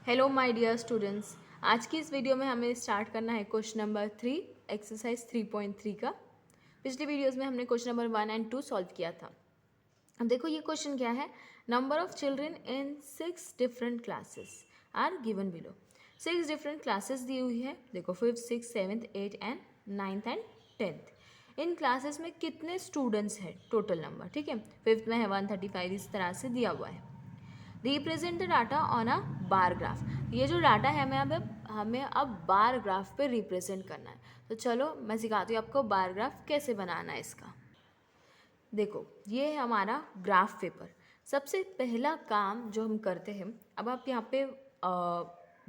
Hello my dear students. आज की इस वीडियो में हमें स्टार्ट करना है क्वेश्चन नंबर 3 एक्सरसाइज 3.3 का। पिछले वीडियोस में हमने क्वेश्चन नंबर 1 एंड 2 सॉल्व किया था। अब देखो ये क्वेश्चन क्या है। Number of children in 6 different classes are given below. 6 different classes दी हुई है। देखो 5th 6th 7th 8th and 9th and 10th। In classes में कितने स्टूडेंट्स हैं टोटल नंबर, ठीक है। 5th में है 135, इस तरह से दिया हुआ है। Represent the data on a bar graph. ये जो डाटा है हमें अब बार ग्राफ पे रिप्रेजेंट करना है। तो चलो मैं सिखाती हूँ आपको बार ग्राफ कैसे बनाना है इसका। देखो ये है हमारा ग्राफ पेपर। सबसे पहला काम जो हम करते हैं, अब आप यहाँ पे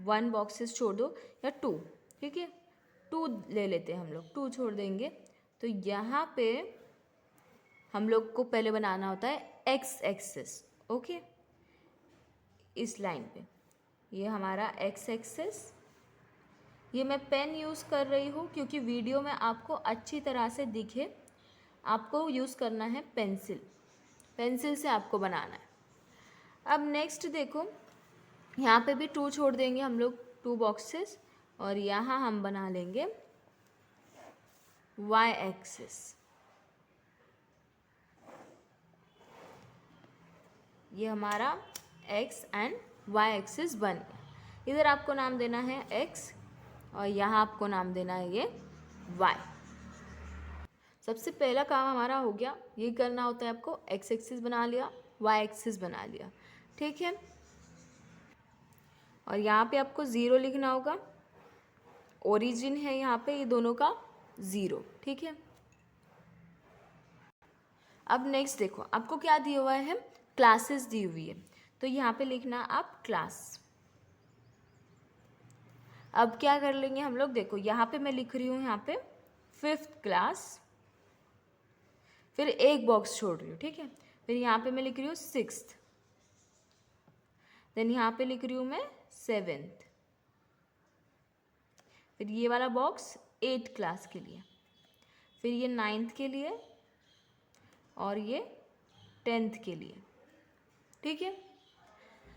1 बॉक्सेस छोड़ दो या 2, ठीक है। 2 ले लेते हैं हम लोग, 2 छोड़ देंगे। तो यहाँ पे हम लोग को पहले बनाना होता है एक्स एक्सिस, ओके। इस लाइन पे ये हमारा एक्स एक्सिस। ये मैं पेन यूज़ कर रही हूँ क्योंकि वीडियो में आपको अच्छी तरह से दिखे। आपको यूज़ करना है पेंसिल, पेंसिल से आपको बनाना है। अब नेक्स्ट देखो, यहाँ पे भी 2 छोड़ देंगे हम लोग, 2 बॉक्सेस, और यहाँ हम बना लेंगे वाई एक्सिस। ये हमारा एक्स एंड वाई एक्सिस बन गया। इधर आपको नाम देना है एक्स और यहाँ आपको नाम देना है ये वाई। सबसे पहला काम हमारा हो गया। ये करना होता है आपको, एक्स एक्सिस बना लिया, वाई एक्सिस बना लिया, ठीक है। और यहाँ पे आपको 0 लिखना होगा। ओरिजिन है यहाँ पे ये दोनों का 0, ठीक है। अब नेक्स्ट देखो आपको क्या दिया हुआ है, क्लासेस दी हुई है। तो यहाँ पे लिखना आप क्लास। अब क्या कर लेंगे हम लोग, देखो यहाँ पे मैं लिख रही हूँ यहाँ पे 5th क्लास, फिर एक बॉक्स छोड़ रही हूँ, ठीक है। फिर यहाँ पे मैं लिख रही हूँ 6th, देन यहाँ पे लिख रही हूँ मैं 7th, फिर ये वाला बॉक्स 8th क्लास के लिए, फिर ये 9th के लिए और ये 10th के लिए, ठीक है।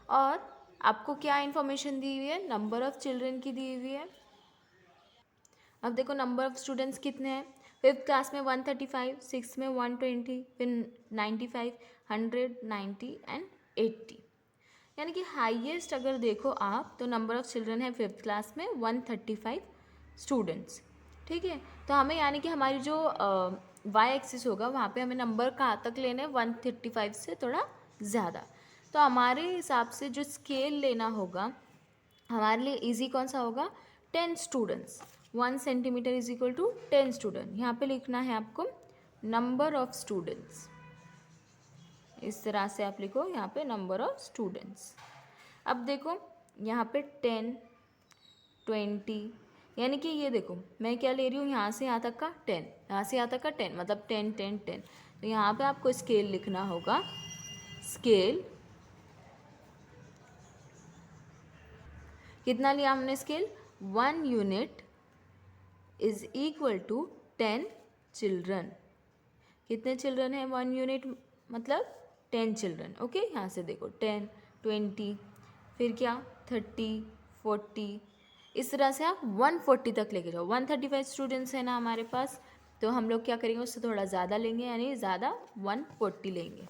और आपको क्या इन्फॉर्मेशन दी हुई है, नंबर ऑफ चिल्ड्रन की दी हुई है। अब देखो नंबर ऑफ स्टूडेंट्स कितने हैं। 5th क्लास में 135, 6th में 120, फिर 95, 100, 90 एंड 80। यानी कि हाईएस्ट अगर देखो आप तो नंबर ऑफ चिल्ड्रन है 5th क्लास में 135 स्टूडेंट्स, ठीक है। तो हमें यानी कि हमारी जो वाई एक्सिस होगा वहाँ पे हमें नंबर कहाँ तक लेने हैं, 135 से थोड़ा ज़्यादा। तो हमारे हिसाब से जो स्केल लेना होगा हमारे लिए इजी कौन सा होगा, 10 students. 1 centimetre is equal to 10 student. यहाँ पे लिखना है आपको नंबर ऑफ स्टूडेंट्स। इस तरह से आप लिखो यहाँ पे नंबर ऑफ स्टूडेंट्स। अब देखो यहाँ पे 10, 20, यानी कि ये देखो मैं क्या ले रही हूँ, यहाँ से यहाँ तक का 10, यहाँ से यहाँ तक का 10, मतलब 10 10 10। तो यहाँ पे आपको स्केल लिखना होगा। स्केल कितना लिया हमने scale, 1 unit is equal to 10 children. कितने चिल्ड्रन है 1 यूनिट, मतलब 10 चिल्ड्रन, ओके। यहाँ से देखो 10, 20, फिर क्या 30, 40, इस तरह से आप 140 तक लेके जाओ। 135 स्टूडेंट्स है ना हमारे पास, तो हम लोग क्या करेंगे उससे थोड़ा ज़्यादा लेंगे, यानी ज़्यादा 140 लेंगे।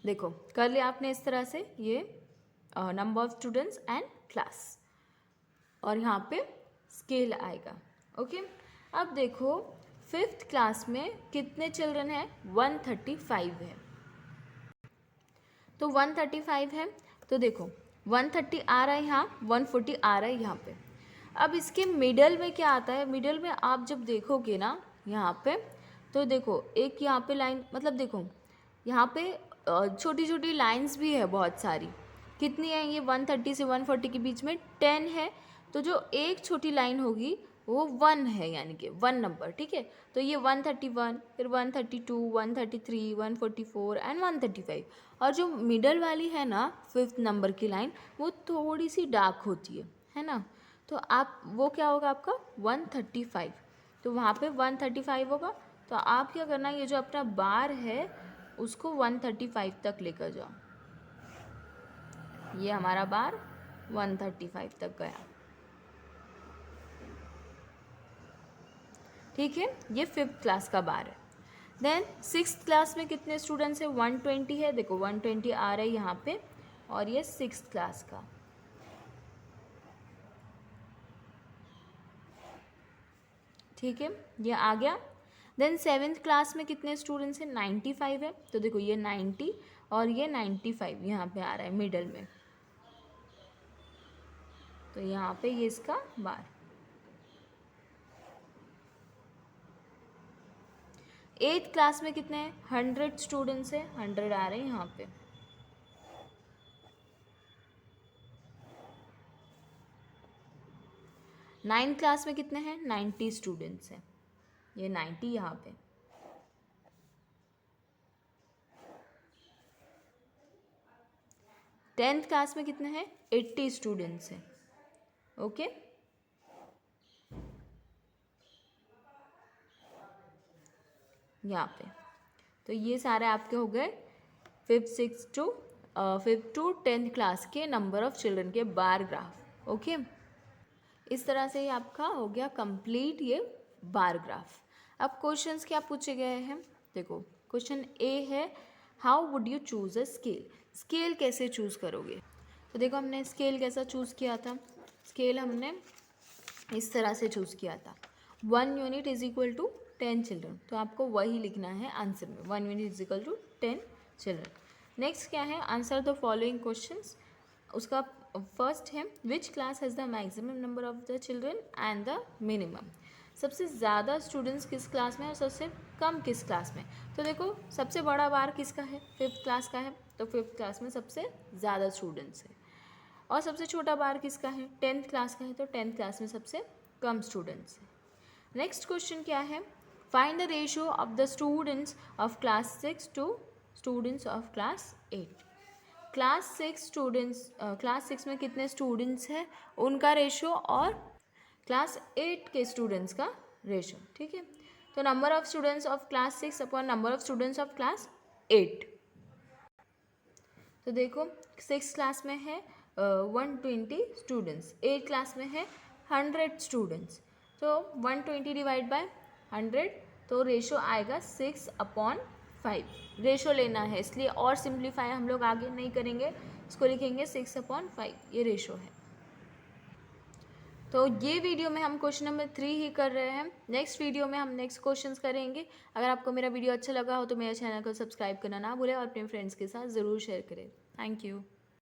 देखो कर लिया आपने इस तरह से ये number of students and class, और यहाँ पे स्केल आएगा, ओके। अब देखो 5th क्लास में कितने चिल्ड्रन हैं, 135 है। तो 135 है, तो देखो 130 आ रहा है यहाँ, 140 आ रहा है यहाँ पे। अब इसके मिडल में क्या आता है, मिडल में आप जब देखोगे ना यहाँ पे, तो देखो एक यहाँ पे लाइन, मतलब देखो यहाँ पे छोटी छोटी लाइंस भी है बहुत सारी। कितनी है ये, 130 से 140 के बीच में 10 है। तो जो एक छोटी लाइन होगी वो 1 है, यानी कि 1 नंबर, ठीक है। तो ये 131, फिर 132, 133, 144 एंड 135। और जो मिडल वाली है ना 5th नंबर की लाइन, वो थोड़ी सी डार्क होती है ना। तो आप वो क्या होगा आपका 135। तो वहाँ पे 135 होगा। तो आप क्या करना, ये जो अपना बार है उसको 135 तक लेकर जाओ। ये हमारा बार 135 तक गया। ठीक है, ये 5th क्लास का बार है। देन 6th क्लास में कितने स्टूडेंट्स हैं? 120 है, देखो 120 आ रहा है यहाँ पे, और ये 6th क्लास का। ठीक है, ये आ गया। देन 7th क्लास में कितने स्टूडेंट्स हैं? 95 है, तो देखो ये 90 और ये 95 यहाँ पे आ रहा है मिडल में, तो यहाँ पे ये इसका बार। 8th क्लास में कितने हैं? 100 स्टूडेंट्स हैं, 100 आ रहे हैं यहाँ पे। नाइन्थ क्लास में कितने हैं? 90 स्टूडेंट्स हैं, ये 90 यहाँ पे। टेंथ क्लास में कितने हैं? 80 स्टूडेंट्स हैं। ओके, यहाँ पे। तो ये सारे आपके हो गए 5th टू 10th क्लास के नंबर ऑफ चिल्ड्रन के बार ग्राफ। ओके, इस तरह से ही आपका हो गया कंप्लीट ये बार ग्राफ। अब क्वेश्चंस क्या पूछे गए हैं? देखो क्वेश्चन ए है, how would you choose a scale? Scale कैसे चूज़ करोगे? तो देखो हमने स्केल कैसा चूज़ किया था, स्केल हमने इस तरह से चूज़ किया था, 1 unit is equal to 10 children, तो आपको वही लिखना है आंसर में, 1 unit is equal to 10 children. Next क्या है? Answer the following questions. उसका फर्स्ट है, which class has the maximum number of the children and the minimum? सबसे ज़्यादा स्टूडेंट्स किस क्लास में और सबसे कम किस क्लास में? तो देखो सबसे बड़ा बार किसका है? 5th क्लास का है, तो 5th क्लास में सबसे ज़्यादा स्टूडेंट्स है। और सबसे छोटा बार किसका है? 10th क्लास का है, तो 10th क्लास में सबसे कम स्टूडेंट्स है। नेक्स्ट क्वेश्चन क्या है? Find the ratio of the students of class 6 to students of class 8। Class 6 में कितने स्टूडेंट्स हैं उनका रेशो, और क्लास 8 के स्टूडेंट्स का रेशो। ठीक है, तो number of students of class 6 upon number of students of class 8। तो देखो 6 क्लास में है 120 स्टूडेंट्स, 8 क्लास में है 100 स्टूडेंट्स, तो 120 डिवाइड बाय 100, तो रेशो आएगा 6/5। रेशो लेना है इसलिए, और सिंप्लीफाई हम लोग आगे नहीं करेंगे, इसको लिखेंगे 6/5, ये रेशो है। तो ये वीडियो में हम क्वेश्चन नंबर 3 ही कर रहे हैं। नेक्स्ट वीडियो में हम नेक्स्ट क्वेश्चंस करेंगे। अगर आपको मेरा वीडियो अच्छा लगा हो तो मेरे चैनल को सब्सक्राइब करना ना भूलें और अपने फ्रेंड्स के साथ ज़रूर शेयर करें। Thank you.